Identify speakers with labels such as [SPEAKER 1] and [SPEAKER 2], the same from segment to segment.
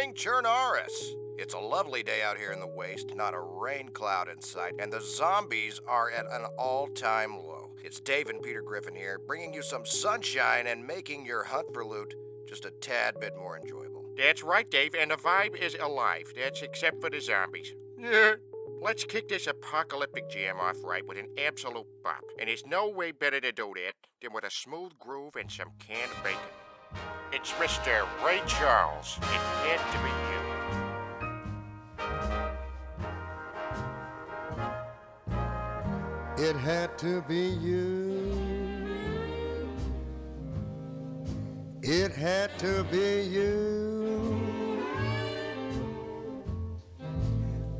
[SPEAKER 1] morning, Chernaris. It's a lovely day out here in the waste, not a rain cloud in sight, and the zombies are at an all-time low. It's Dave and Peter Griffin here, bringing you some sunshine and making your hunt for loot just a tad bit more enjoyable.
[SPEAKER 2] That's right, Dave, and the vibe is alive. That's except for the zombies. Let's kick this apocalyptic jam off right with an absolute bop. And there's no way better to do that than with a smooth groove and some canned bacon. It's Mr. Ray Charles. It had to be you.
[SPEAKER 3] It had to be you. It had to be you.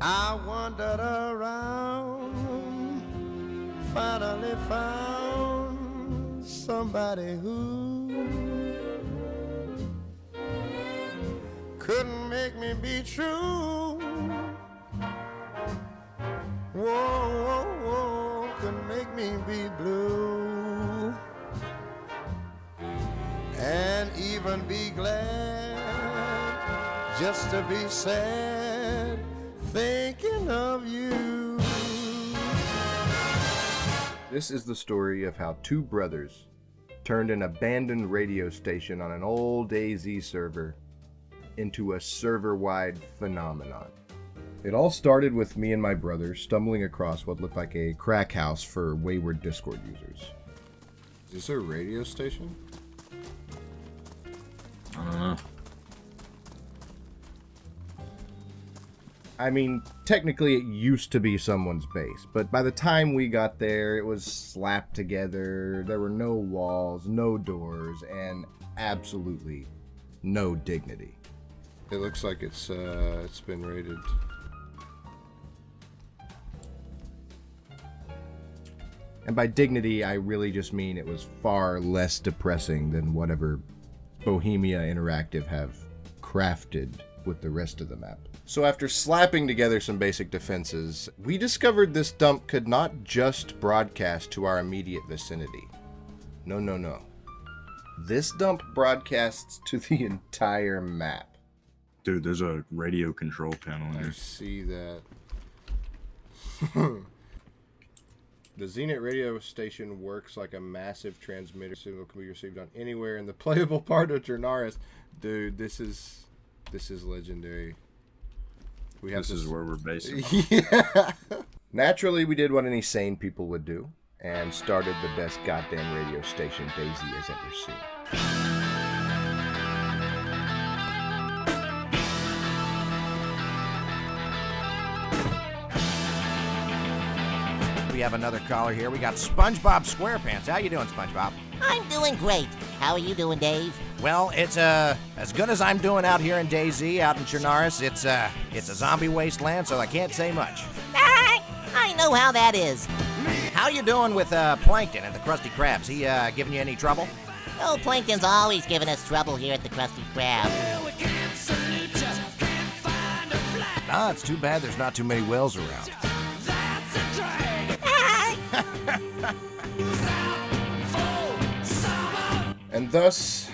[SPEAKER 3] I wandered around, finally found somebody who couldn't make me be true. Whoa, whoa, whoa, couldn't make me be blue. And even be glad just to be sad, thinking of you.
[SPEAKER 4] This is the story of how two brothers turned an abandoned radio station on an old dayz server into a server-wide phenomenon. It all started with me and my brother stumbling across what looked like a crack house for wayward Discord users. Is this a radio station?
[SPEAKER 5] I don't know.
[SPEAKER 4] I mean, technically it used to be someone's base, but by the time we got there, it was slapped together, there were no walls, no doors, and absolutely no dignity. It looks like it's been raided. And by dignity, I really just mean it was far less depressing than whatever Bohemia Interactive have crafted with the rest of the map. So after slapping together some basic defenses, we discovered this dump could not just broadcast to our immediate vicinity. No, no, no. This dump broadcasts to the entire map.
[SPEAKER 5] Dude, there's a radio control panel in
[SPEAKER 4] I
[SPEAKER 5] there.
[SPEAKER 4] see that. The Zenit radio station works like a massive transmitter. Signal can be received on anywhere in the playable part of Chernaris. Dude, this is legendary.
[SPEAKER 5] This is where we're basing.
[SPEAKER 4] Yeah. Naturally, we did what any sane people would do and started the best goddamn radio station dayz has ever seen.
[SPEAKER 1] We have another caller here. We got SpongeBob SquarePants. How you doing, SpongeBob?
[SPEAKER 6] I'm doing great. How are you doing, Dave?
[SPEAKER 1] Well, it's as good as I'm doing out here in dayz, out in Chernaris. It's a zombie wasteland, so I can't say much.
[SPEAKER 6] I know how that is.
[SPEAKER 1] How you doing with Plankton and the Krusty Krabs? He giving you any trouble?
[SPEAKER 6] Oh, Plankton's always giving us trouble here at the Krusty Krab.
[SPEAKER 1] Ah, it's too bad there's not too many whales around.
[SPEAKER 4] And thus,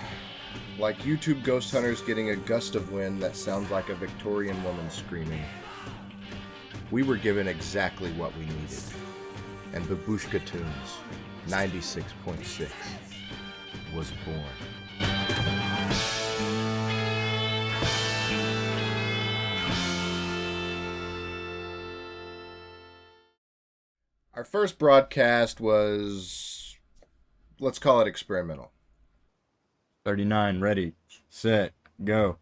[SPEAKER 4] like YouTube ghost hunters getting a gust of wind that sounds like a Victorian woman screaming, we were given exactly what we needed. And Babushka Tunes 96.6 was born. Our first broadcast was, let's call it experimental.
[SPEAKER 5] 39, ready, set, go.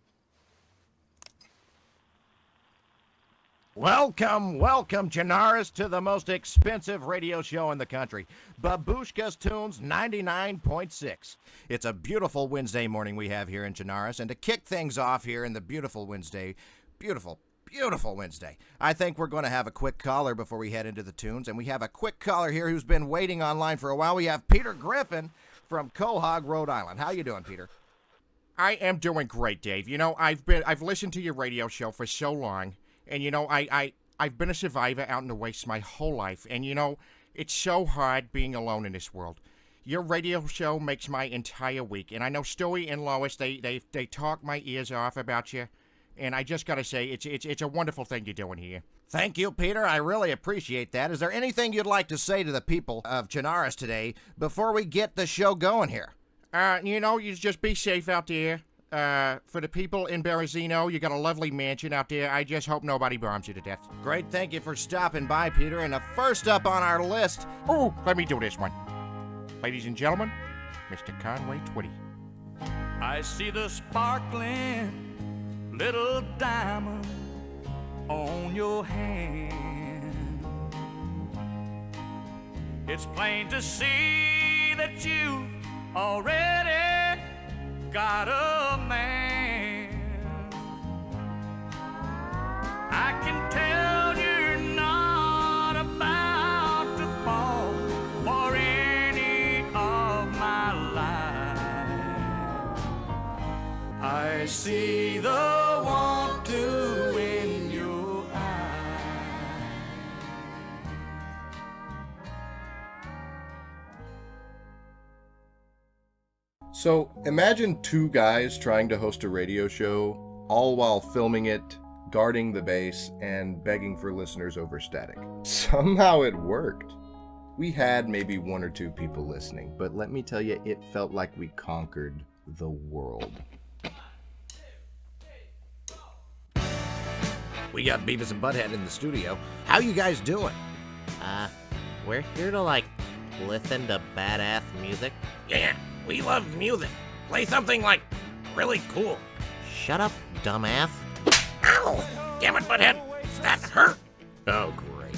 [SPEAKER 1] Welcome, Chernaris, to the most expensive radio show in the country, Babushka's Tunes 99.6. It's a beautiful Wednesday morning we have here in Chernaris, and to kick things off here in the beautiful Wednesday, beautiful Wednesday, I think we're going to have a quick caller before we head into the tunes, and we have a quick caller here who's been waiting online for a while. We have Peter Griffin from Quahog, Rhode Island. How you doing, Peter?
[SPEAKER 2] I am doing great, Dave. You know, I've listened to your radio show for so long, and you know, I've been a survivor out in the West my whole life, and you know, it's so hard being alone in this world. Your radio show makes my entire week, and I know Stewie and Lois, they talk my ears off about you, And I just got to say, it's a wonderful thing you're doing here.
[SPEAKER 1] Thank you, Peter. I really appreciate that. Is there anything you'd like to say to the people of Chinaris today before we get the show going here?
[SPEAKER 2] You just be safe out there. For the people in Berezino, you got a lovely mansion out there. I just hope nobody bombs you to death.
[SPEAKER 1] Great, thank you for stopping by, Peter. And first up on our list...
[SPEAKER 2] Oh, let me do this one. Ladies and gentlemen, Mr. Conway Twitty.
[SPEAKER 7] I see the sparkling little diamond on your hand. It's plain to see that you've already got a man. I can tell you're not about to fall for any of my life. I see the want to in your eyes.
[SPEAKER 4] So imagine two guys trying to host a radio show, all while filming it, guarding the base, and begging for listeners over static. Somehow it worked. We had maybe one or two people listening, but let me tell you, it felt like we conquered the world.
[SPEAKER 1] We got Beavis and Butthead in the studio. How you guys doing?
[SPEAKER 6] We're here to, listen to badass music.
[SPEAKER 1] Yeah, we love music. Play something, really cool.
[SPEAKER 6] Shut up, dumbass.
[SPEAKER 1] Ow! Damn it, Butthead! That hurt! Oh, great.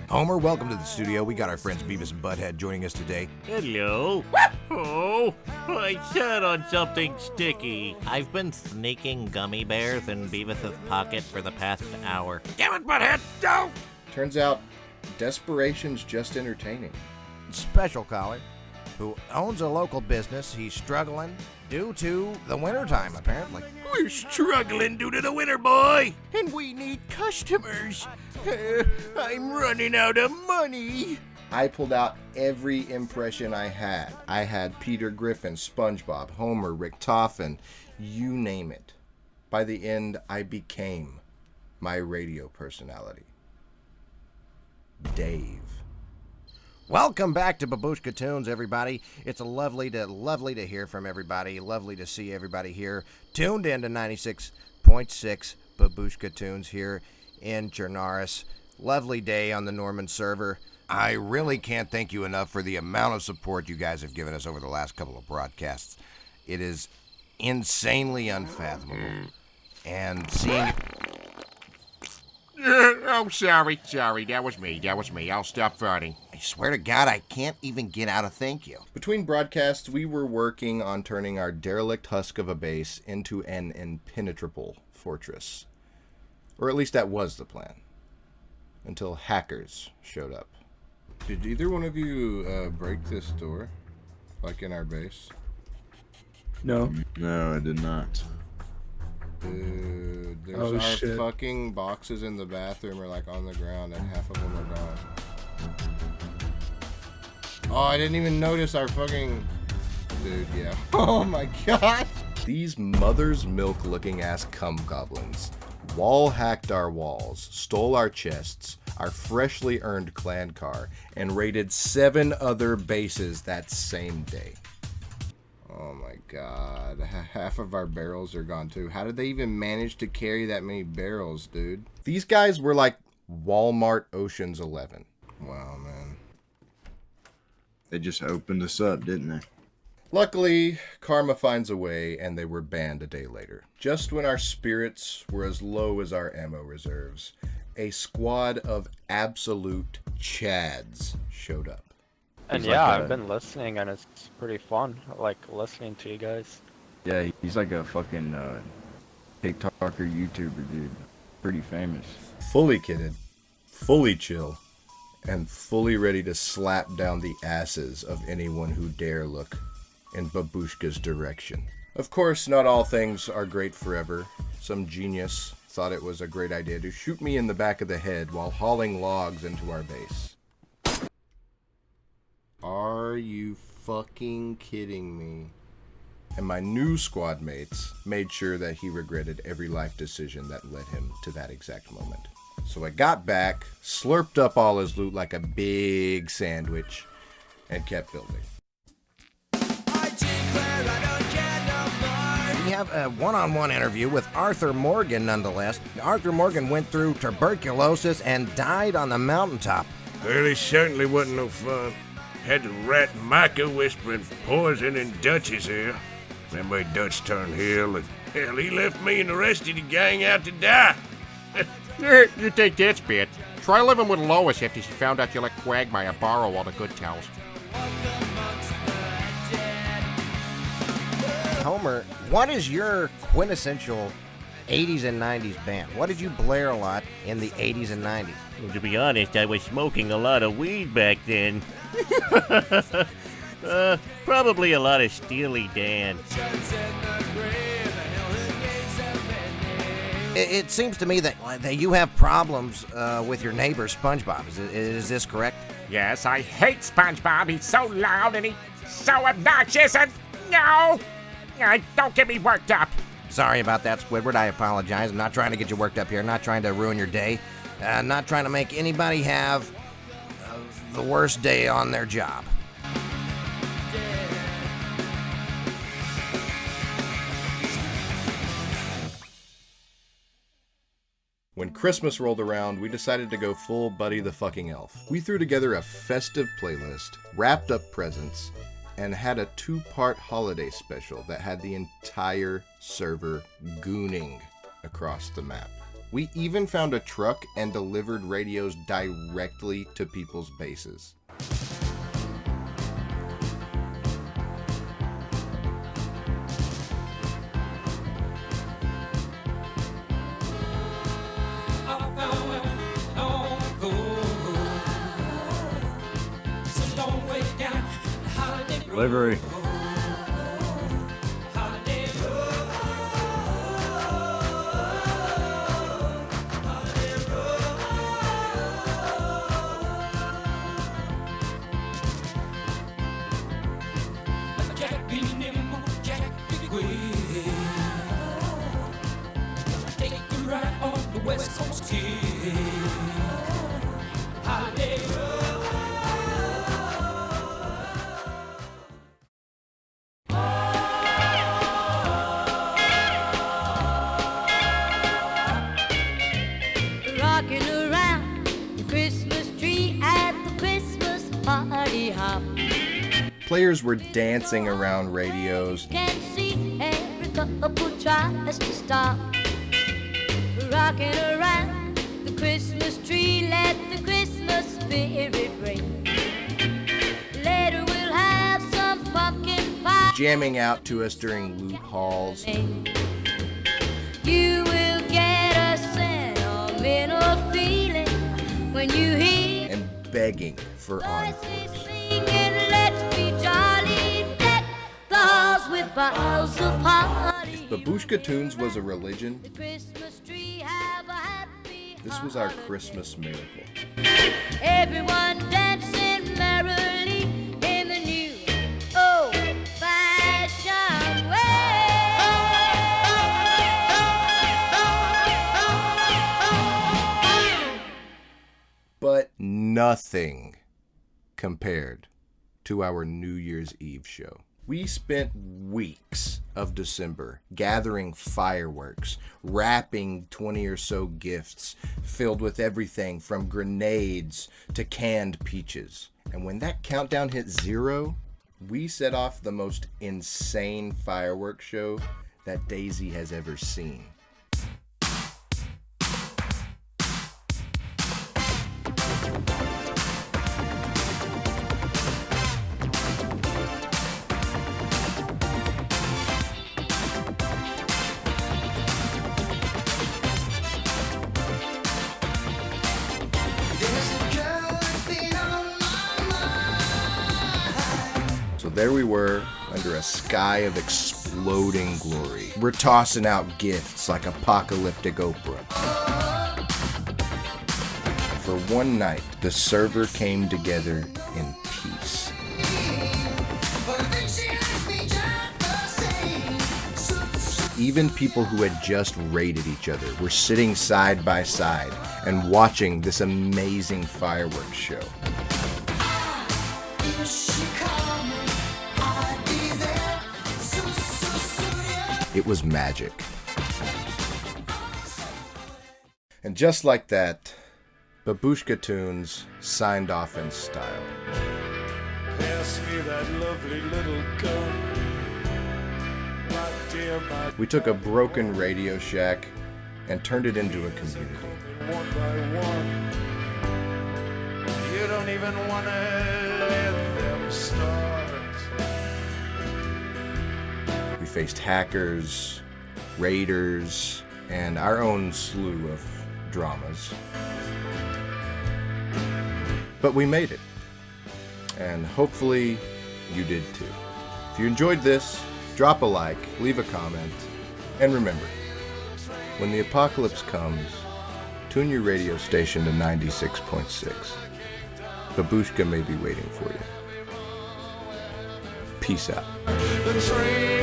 [SPEAKER 1] Homer, welcome to the studio. We got our friends Beavis and Butthead joining us today.
[SPEAKER 8] Hello. Oh, I sat on something sticky.
[SPEAKER 6] I've been sneaking gummy bears in Beavis's pocket for the past hour.
[SPEAKER 1] Damn it, Butthead! Don't!
[SPEAKER 4] Turns out, desperation's just entertaining.
[SPEAKER 1] Special caller who owns a local business. He's struggling due to the wintertime, apparently.
[SPEAKER 8] We're struggling due to the winter, boy.
[SPEAKER 1] And we need customers. I'm running out of money.
[SPEAKER 4] I pulled out every impression I had. I had Peter Griffin, SpongeBob, Homer, Rick Toffin, you name it. By the end, I became my radio personality. Dave.
[SPEAKER 1] Welcome back to Babushka Tunes, everybody. It's lovely to hear from everybody. Lovely to see everybody here tuned in to 96.6 Babushka Tunes here in Chinaris. Lovely day on the Norman server. I really can't thank you enough for the amount of support you guys have given us over the last couple of broadcasts. It is insanely unfathomable. And seeing...
[SPEAKER 2] Oh, sorry. That was me. I'll stop farting.
[SPEAKER 1] I swear to God, I can't even get out a thank you.
[SPEAKER 4] Between broadcasts, we were working on turning our derelict husk of a base into an impenetrable fortress. Or at least that was the plan. Until hackers showed up. Did either one of you break this door? Like in our base?
[SPEAKER 5] No, I did not.
[SPEAKER 4] Dude, there's
[SPEAKER 5] Oh,
[SPEAKER 4] our
[SPEAKER 5] shit.
[SPEAKER 4] fucking boxes in the bathroom are on the ground and half of them are gone. Oh, I didn't even notice our fucking... Dude, yeah. Oh my god! These mother's milk looking ass cum goblins wall hacked our walls, stole our chests, our freshly earned clan car, and raided 7 other bases that same day. Oh my god, half of our barrels are gone too. How did they even manage to carry that many barrels, dude? These guys were like Walmart Ocean's 11. Wow, man.
[SPEAKER 5] They just opened us up, didn't they?
[SPEAKER 4] Luckily, karma finds a way, and they were banned a day later. Just when our spirits were as low as our ammo reserves, a squad of absolute chads showed up.
[SPEAKER 9] And
[SPEAKER 5] He's
[SPEAKER 9] yeah,
[SPEAKER 5] like
[SPEAKER 9] I've been listening, and it's pretty fun, listening to you guys.
[SPEAKER 5] Yeah, he's like a fucking TikToker, YouTuber, dude. Pretty famous.
[SPEAKER 4] Fully kitted, fully chill, and fully ready to slap down the asses of anyone who dare look in Babushka's direction. Of course, not all things are great forever. Some genius thought it was a great idea to shoot me in the back of the head while hauling logs into our base. Are you fucking kidding me? And my new squad mates made sure that he regretted every life decision that led him to that exact moment. So I got back, slurped up all his loot like a big sandwich, and kept building.
[SPEAKER 1] We have a one-on-one interview with Arthur Morgan, nonetheless. Arthur Morgan went through tuberculosis and died on the mountaintop.
[SPEAKER 8] Well, it certainly wasn't no fun. Had the rat Micah whispering poison in Dutch's ear. Then made Dutch turn heel, and hell, he left me and the rest of the gang out to die.
[SPEAKER 2] You take that, Spit. Try living with Lois after she found out you let Quagmire borrow all the good towels.
[SPEAKER 1] Homer, what is your quintessential 80s and 90s band? What did you blare a lot in the 80s and 90s?
[SPEAKER 8] Well, to be honest, I was smoking a lot of weed back then. Probably a lot of Steely Dan.
[SPEAKER 1] It seems to me that you have problems with your neighbor, SpongeBob. Is this correct?
[SPEAKER 2] Yes, I hate SpongeBob. He's so loud and he's so obnoxious and no! Don't get me worked up.
[SPEAKER 1] Sorry about that, Squidward. I apologize. I'm not trying to get you worked up here. I'm not trying to ruin your day. Not trying to make anybody have the worst day on their job.
[SPEAKER 4] When Christmas rolled around, we decided to go full Buddy the fucking Elf. We threw together a festive playlist, wrapped up presents, and had a 2-part holiday special that had the entire server gooning across the map. We even found a truck and delivered radios directly to people's bases.
[SPEAKER 5] Delivery.
[SPEAKER 10] Rocking around the Christmas tree at the Christmas party hop.
[SPEAKER 4] Players were dancing around radios.
[SPEAKER 10] Can see every couple tries to stop. Rocking around the Christmas tree, let the Christmas spirit ring. Later we'll have some pumpkin pie.
[SPEAKER 4] Jamming out to us during loot hauls.
[SPEAKER 10] You will get a sentimental feeling when you hear
[SPEAKER 4] and begging for
[SPEAKER 10] voices
[SPEAKER 4] encores.
[SPEAKER 10] singing, let's be jolly, deck the halls with boughs of holly.
[SPEAKER 4] If Babushka Tunes was a religion,
[SPEAKER 10] The Christmas tree have a happy
[SPEAKER 4] this was our Christmas miracle.
[SPEAKER 10] everyone dancing merrily in the new old-fashioned way.
[SPEAKER 4] But nothing compared to our New Year's Eve show. We spent weeks of December gathering fireworks, wrapping 20 or so gifts filled with everything from grenades to canned peaches. And when that countdown hit 0, we set off the most insane fireworks show that Daisy has ever seen. So there we were, under a sky of exploding glory. We're tossing out gifts like apocalyptic Oprah. For one night, the server came together in peace. even people who had just raided each other were sitting side by side and watching this amazing fireworks show. It was magic. And just like that, Babushka Tunes signed off in style.
[SPEAKER 7] Pass me that lovely little gun. My dear, my
[SPEAKER 4] We took a broken Radio Shack and turned it into a community.
[SPEAKER 7] one by one. You don't even want to let them start.
[SPEAKER 4] We faced hackers, raiders, and our own slew of dramas. But we made it. And hopefully you did too. If you enjoyed this, drop a like, leave a comment, and remember, when the apocalypse comes, tune your radio station to 96.6. Babushka may be waiting for you. Peace out.
[SPEAKER 7] The train